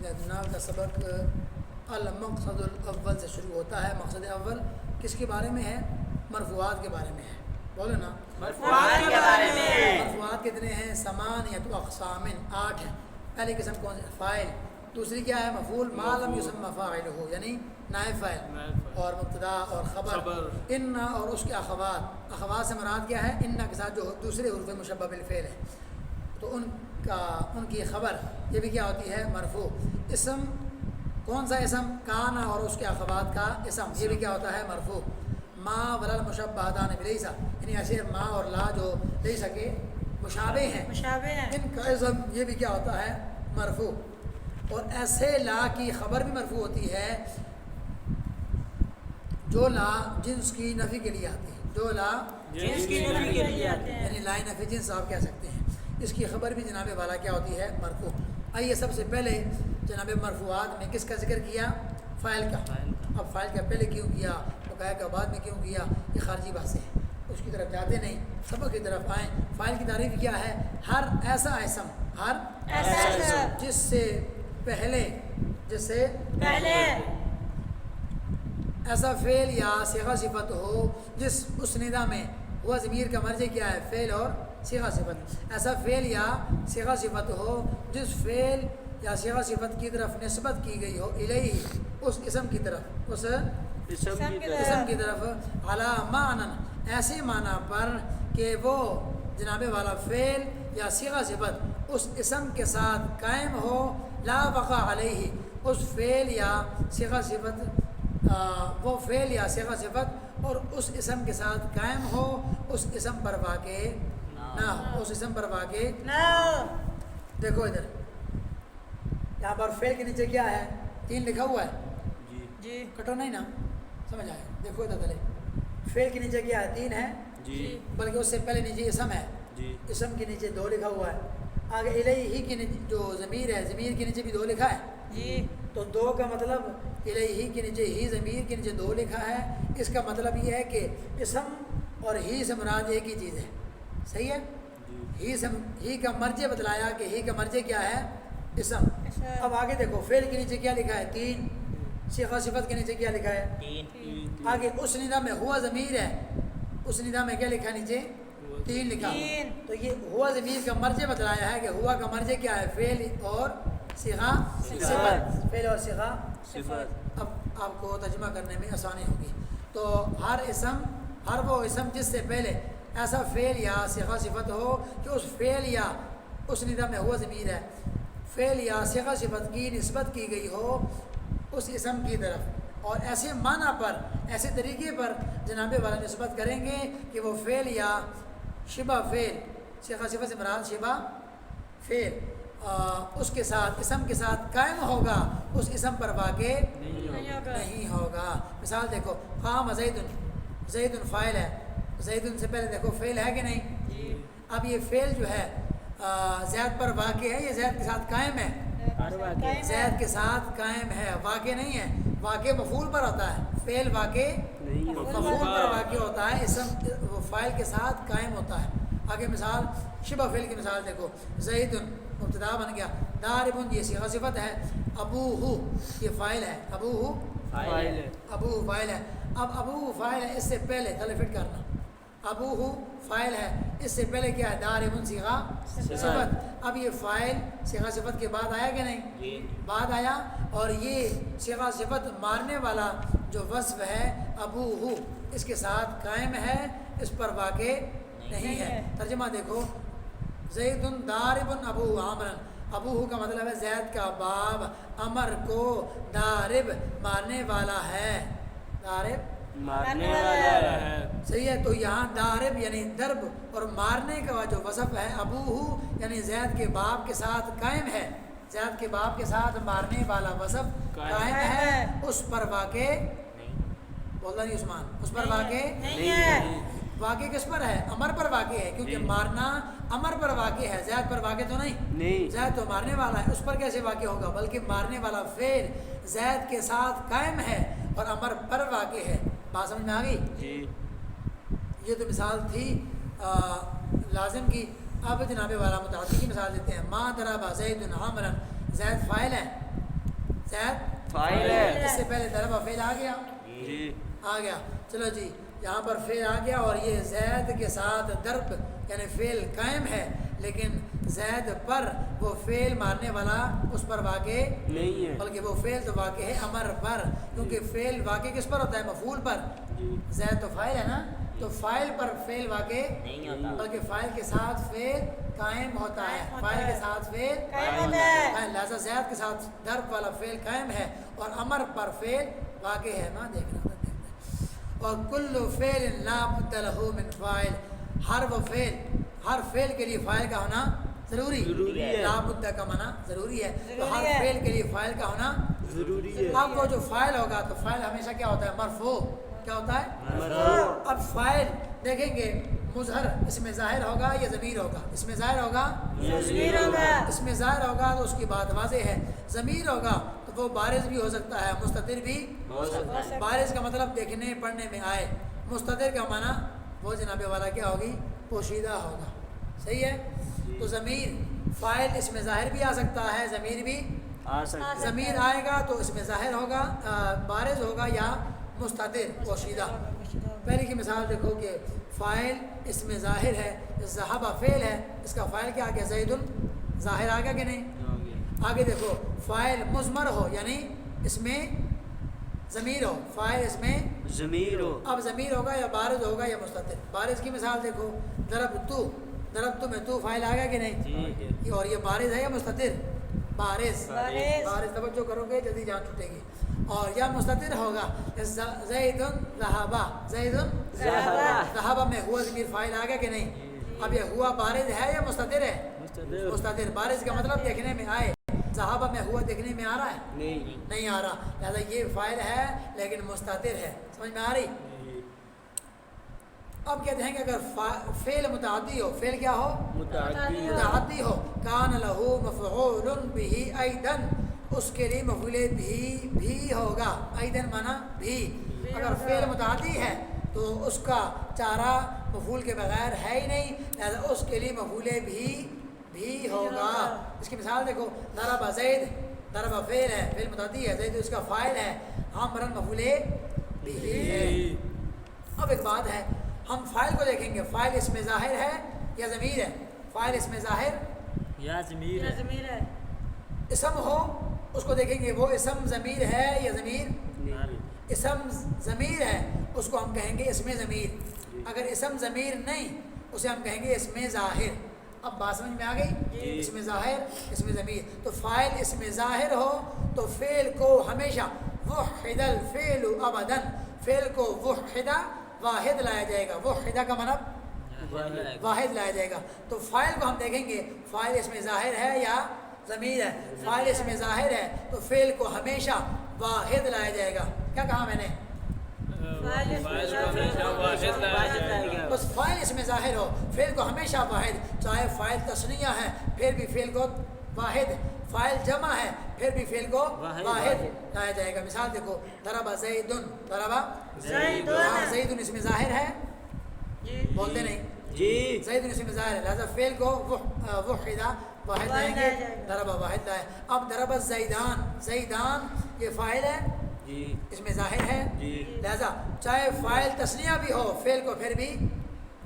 نحو کا سبق المقصد الاول سے شروع ہوتا ہے۔ مقصد اول کس کے بارے میں ہے؟ مرفوعات کے بارے میں ہے۔ بولو نا، مرفوعات کے بارے میں۔ مرفوعات کتنے ہیں؟ ثمانیۃ اقسام، 8 ہیں۔ پہلی قسم کون سی؟ فاعل۔ دوسری کیا ہے؟ مفعول ما لم یسمى فاعلہ، یعنی نائب فاعل اور مبتدا اور خبر۔ ان اور اس کے اخوات، اخوات سے مراد کیا ہے؟ ان کے ساتھ جو دوسرے حروف مشبہ بالفعل ہے تو ان کی خبر یہ بھی کیا ہوتی ہے؟ مرفوع۔ اسم کون سا اسم؟ کانا اور اس کے اخوات کا اسم، یہ بھی کیا ہوتا ہے؟ مرفوع۔ ما ولل مشبہتان بلیسا، یعنی ایسے ما اور لا جو لیسا کے مشابہ ہیں، ان کا اسم یہ بھی کیا ہوتا ہے؟ مرفوع۔ اور ایسے لا کی خبر بھی مرفوع ہوتی ہے جو لا جنس کی نفی کے لیے آتی ہے، جو لا جنس کی نفی کے لیے آتے ہیں، یعنی لا نفی جنس آپ کہہ سکتے ہیں، اس کی خبر بھی جناب والا کیا ہوتی ہے؟ مرفوع۔ آئیے سب سے پہلے جناب مرفوعات میں کس کا ذکر کیا؟ فاعل کا۔ اب فاعل کا پہلے کیوں کیا، مقایا کا بعد میں کیوں کیا؟ یہ خارجی باتیں ہیں، اس کی طرف جاتے نہیں، سبق کی طرف آئیں۔ فاعل کی تعریف کیا ہے؟ ہر ایسا اسم، ہر ایسا اسم جس سے پہلے ایسا فعل یا صیغہ صفت ہو جس اس ندا میں ہوا ضمیر کا مرجع کیا ہے؟ فعل اور صیغہ صفت۔ ایسا فعل یا صیغہ صفت ہو جس فعل یا صیغہ صفت کی طرف نسبت کی گئی ہو الیہ، اس اسم کی طرف، اس اسم کی طرف، علی معنی، ایسے معنی پر کہ وہ جناب والا فعل یا صیغہ صفت اس اسم کے ساتھ قائم ہو، لا وقع علیہ، اس فعل یا صیغہ صفت وہ فعل یا صیغہ صفت اور اس اسم کے ساتھ قائم ہو، اس اسم پر واقع نہ ہو، اس اسم پر واقع نہ ہو۔ دیکھو ادھر یہاں پر فعل کے نیچے کیا ہے؟ 3 لکھا ہوا ہے جی، کٹو نہیں نا، سمجھ آئے؟ دیکھو ادھر پہلے فعل کے نیچے کیا ہے؟ 3 ہے جی، بلکہ اس سے پہلے نیچے اسم ہے جی، اسم کے نیچے 2 لکھا ہوا ہے، آگے الیہ کے نیچے جو ضمیر ہے، ضمیر کے نیچے بھی 2 لکھا ہے جی، تو 2 کا مطلب الیہ کے نیچے ہی، ضمیر کے نیچے 2 لکھا ہے، اس کا مطلب یہ ہے کہ اسم اور ہی سے مراد ایک ہی چیز ہے، صحیح ہے؟ ہی کا مرجع بتلایا کہ ہی کا مرجع کیا ہے؟ اسم۔ اب آگے دیکھو فعل کے نیچے کیا لکھا ہے؟ 3، صیغہ صفت کے نیچے کیا لکھا ہے؟ 3۔ آگے اس ندا میں ہوا ضمیر ہے، اس ندا میں کیا لکھا ہے؟ نیچے 3 لکھا، تو یہ ہوا ضمیر کا مرجع بتلایا ہے کہ ہوا کا مرجع کیا ہے؟ فعل اور صیغہ صفت، فعل اور صیغہ صفت۔ اب آپ کو ترجمہ کرنے میں آسانی ہوگی۔ تو ہر وہ اسم جس سے پہلے ایسا فعل یا صیغہ صفت ہو کہ اس فعل یا اس ندا میں ہوا ضمیر ہے، فعل یا صیغہ صفت کی نسبت کی گئی ہو اس اسم کی طرف، اور ایسے معنی پر، ایسے طریقے پر جناب والا نسبت کریں گے کہ وہ فعل یا شبہ فعل، صیغہ صفت سے مراد شبہ فعل اس کے ساتھ، اسم کے ساتھ قائم ہوگا، اس اسم پر واقع نہیں ہوگا۔ مثال دیکھو، قام زید فاعل ہے، زید سے پہلے دیکھو فعل ہے کہ نہیں؟ اب یہ فعل جو ہے زید پر واقع ہے یا زید کے ساتھ قائم ہے؟ زید کے ساتھ قائم ہے، واقع نہیں ہے۔ واقع مفعول پر ہوتا ہے، فعل واقع مفعول پر واقع ہوتا ہے، اسم فاعل کے ساتھ قائم ہوتا ہے۔ آگے مثال شبہ فعل کی مثال دیکھو، زید مبتدا بن گیا، دارب یہ صیغہ صفت ہے، ابوہ یہ فاعل ہے، ابوہ فاعل ہے۔ اب ابوہ فاعل ہے، اس سے پہلے فٹ کرنا، ابوہ فاعل ہے، اس سے پہلے کیا ہے؟ دارب صیغہ صفت۔ اب یہ فاعل صیغہ صفت کے بعد آیا کہ نہیں؟ بعد آیا، اور یہ صیغہ صفت مارنے والا جو وصف ہے ابوہ، اس کے ساتھ قائم ہے، اس پر واقع نہیں ہے۔ ترجمہ دیکھو، زید دارب ابوہ عمرا، ابوہ کا مطلب ہے زید کا باپ عمر کو دارب مارنے والا ہے، دارب مارنے والا ہے، صحیح ہے؟ تو یہاں دارب یعنی ضرب اور مارنے کا جو وصف ہے ابوہ یعنی زید کے باپ کے ساتھ قائم ہے، زید کے باپ کے ساتھ مارنے والا وصف قائم ہے، اس پر واقع بولتا نہیں عثمان، اس پر واقع نہیں ہے۔ واقع کس پر ہے؟ امر پر واقع ہے، کیونکہ مارنا امر پر واقع ہے، زید پر واقع تو نہیں، زید تو مارنے والا ہے، اس پر کیسے واقع ہوگا؟ بلکہ مارنے والا فعل زید کے ساتھ قائم ہے اور امر پر واقع ہے۔ بات سمجھ میں آ گئی؟ یہ تو مثال تھی لازم کی۔ اب جناب والا متعدی کی مثال دیتے ہیں، ما ضرب زید عمرا، زید فاعل ہے، زید فاعل ہے اس سے پہلے ضربہ فعل آ گیا جی آ گیا چلو جی یہاں پر فعل آ گیا اور یہ زید کے ساتھ ضرب یعنی فعل قائم ہے لیکن زید پر وہ فعل مارنے والا اس پر واقع نہیں ہے بلکہ وہ فعل تو واقع ہے امر پر کیونکہ فعل واقع کس پر ہوتا ہے مفعول پر زید تو فاعل ہے نا تو فاعل پر فعل واقع نہیں ہوتا بلکہ فاعل کے ساتھ فعل قائم ہوتا ہے فاعل کے ساتھ فعل قائم ہوتا ہے لہذا زید کے ساتھ ضرب والا فعل قائم ہے اور امر پر فعل واقع ہے نا دیکھنا اور کل فعل لا بد له من فاعل ہر فعل کے لیے فاعل کا ہونا ضروری ہے لا بد کا معنی ضروری ہے تو ہر ضروری ہے۔ فعل کے لیے فاعل کا ہونا ضروری ہے اب وہ جو فاعل ہوگا تو فاعل ہمیشہ کیا ہوتا ہے مرفوع کیا ہوتا ہے مرفوع اب فاعل دیکھیں گے مظہر اس میں ظاہر ہوگا یا ضمیر ہوگا اس میں ظاہر ہوگا ضمیر ہوگا اس میں ظاہر ہوگا تو اس کی بات واضح ہے ضمیر ہوگا تو وہ بارز بھی ہو سکتا ہے مستتر بھی بارز کا مطلب دیکھنے پڑھنے میں آئے مستتر کا معنی وہ جناب والا کیا ہوگی پوشیدہ ہوگا صحیح ہے تو ضمیر فاعل اس میں ظاہر بھی آ سکتا ہے ضمیر بھی آ سکتا ضمیر آئے گا تو اس میں ظاہر ہوگا بارز ہوگا یا مستتر پوشیدہ پہلی کی مثال دیکھو کہ فاعل اس میں ظاہر ہے ذہب فعل ہے اس کا فاعل کیا آ گیا زید ظاہر آ گیا کہ نہیں آگے دیکھو فاعل مضمر ہو یعنی اس میں ضمیر ہو فاعل اس میں ضمیر ہو اب ضمیر ہوگا یا بارز ہوگا یا مستتر بارز کی مثال دیکھو ضرب تو میں تو فاعل آ گیا کہ نہیں اور یہ بارز ہے یا مستتر بارز بارز توجہ کرو گے جلدی جان چھوٹے گی اور یا مستتر ہوگا زید ذہبا زید ذہبا میں ہوا ضمیر فاعل آ گیا کہ نہیں اب یہ ہوا بارز ہے یا مستتر ہے مستتر بارز کا مطلب دیکھنے میں آئے ذہبا میں ہوا دیکھنے میں آ رہا ہے نہیں آ رہا لہٰذا یہ فاعل ہے لیکن مستتر ہے سمجھ میں آ رہی اب کہتے ہیں کہ اگر فعل متعدی ہو فعل کیا ہو متعدی ہو کان لہو مفعول به ایضا اس کے لیے مفعول بھی ہوگا ایضا معنی بھی اگر فعل متعدی ہے تو اس کا چارہ مفعول کے بغیر ہے ہی نہیں لہذا اس کے لیے مفعول بھی ہوگا اس کی مثال دیکھو ضرب زید ضرب فعل ہے فعل متعدی ہے زید اس کا فاعل ہے عمرا مفعول بھی ہے اب ایک بات ہے ہم فاعل کو دیکھیں گے فاعل اس میں ظاہر ہے یا ضمیر ہے فاعل اس میں ظاہر یا ضمیر ضمیر ہے اسم ہو اس کو دیکھیں گے وہ اسم ضمیر ہے یا ضمیر اسم ضمیر ہے اس کو ہم کہیں گے اس میں ضمیر اگر اسم ضمیر نہیں اسے ہم کہیں گے اس میں ظاہر اب بات سمجھ میں آ گئی اس میں ظاہر اس میں ضمیر تو فاعل اس میں ظاہر ہو تو فعل کو ہمیشہ وحد الفعل ابدا فعل کو وحدہ واحد لایا جائے گا وحدہ کا مطلب واحد لایا جائے گا تو فاعل کو ہم دیکھیں گے فاعل اس میں ظاہر ہے یا ضمیر ہے فاعل اس میں ظاہر ہے تو فعل کو ہمیشہ واحد لایا جائے گا کیا کہا میں نے بس فاعل اس میں ظاہر ہو فعل کو ہمیشہ واحد چاہے فاعل تثنیہ ہے پھر بھی فعل کو واحد فاعل جمع ہے پھر بھی فعل کو واحد لایا جائے گا مثال دیکھو ضرب زید ضرب زید اس میں ظاہر ہے بولتے نہیں جی زید اس میں ظاہر ہے لہذا فعل کو وحدہ واحد لائیں گے ضرب واحد لائے اب ضرب زیدان یہ فاعل ہے جی اس میں ظاہر ہے جی لہذا چاہے فاعل تثنیہ بھی ہو فعل کو پھر بھی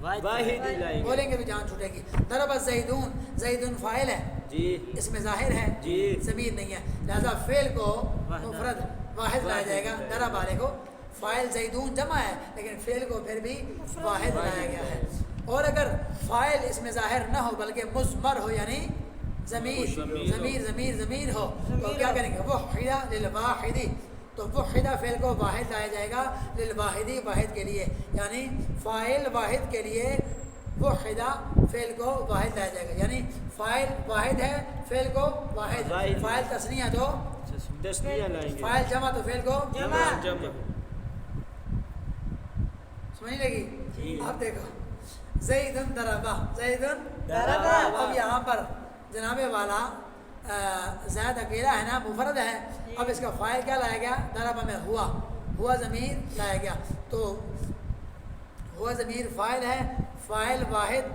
واحد لائیں گے بولیں گے تو جان چھوٹے گی ضرب زیدون فاعل ہے جی اس میں ظاہر ہے جی ضمیر نہیں ہے لہذا فعل کو مفرد واحد لایا جائے گا ضرب والے کو فاعل زیدون جمع ہے لیکن فعل کو پھر بھی واحد لایا گیا ہے اور اگر فاعل اس میں ظاہر نہ ہو بلکہ مضمر ہو یعنی ضمیر ہو تو کیا کریں گے وحدہ للواحدی تو وحدہ فعل کو واحد لایا جائے گا للواحدی واحد کے لیے یعنی فاعل واحد کے لیے وحدہ فعل کو واحد لایا جائے گا یعنی فاعل واحد ہے فعل کو واحد فاعل تثنیہ تو تسنیہ لائیں گے فاعل جمع تو فعل کو جمع سمجھ لگی اب دیکھو زیدن ضربہ اب یہاں پر جناب والا زید اکیلا ہے نا مفرد ہے اب اس کا فاعل کیا لایا گیا ضربہ میں ہوا ضمیر لایا گیا تو ہوا ضمیر فاعل ہے فاعل واحد تو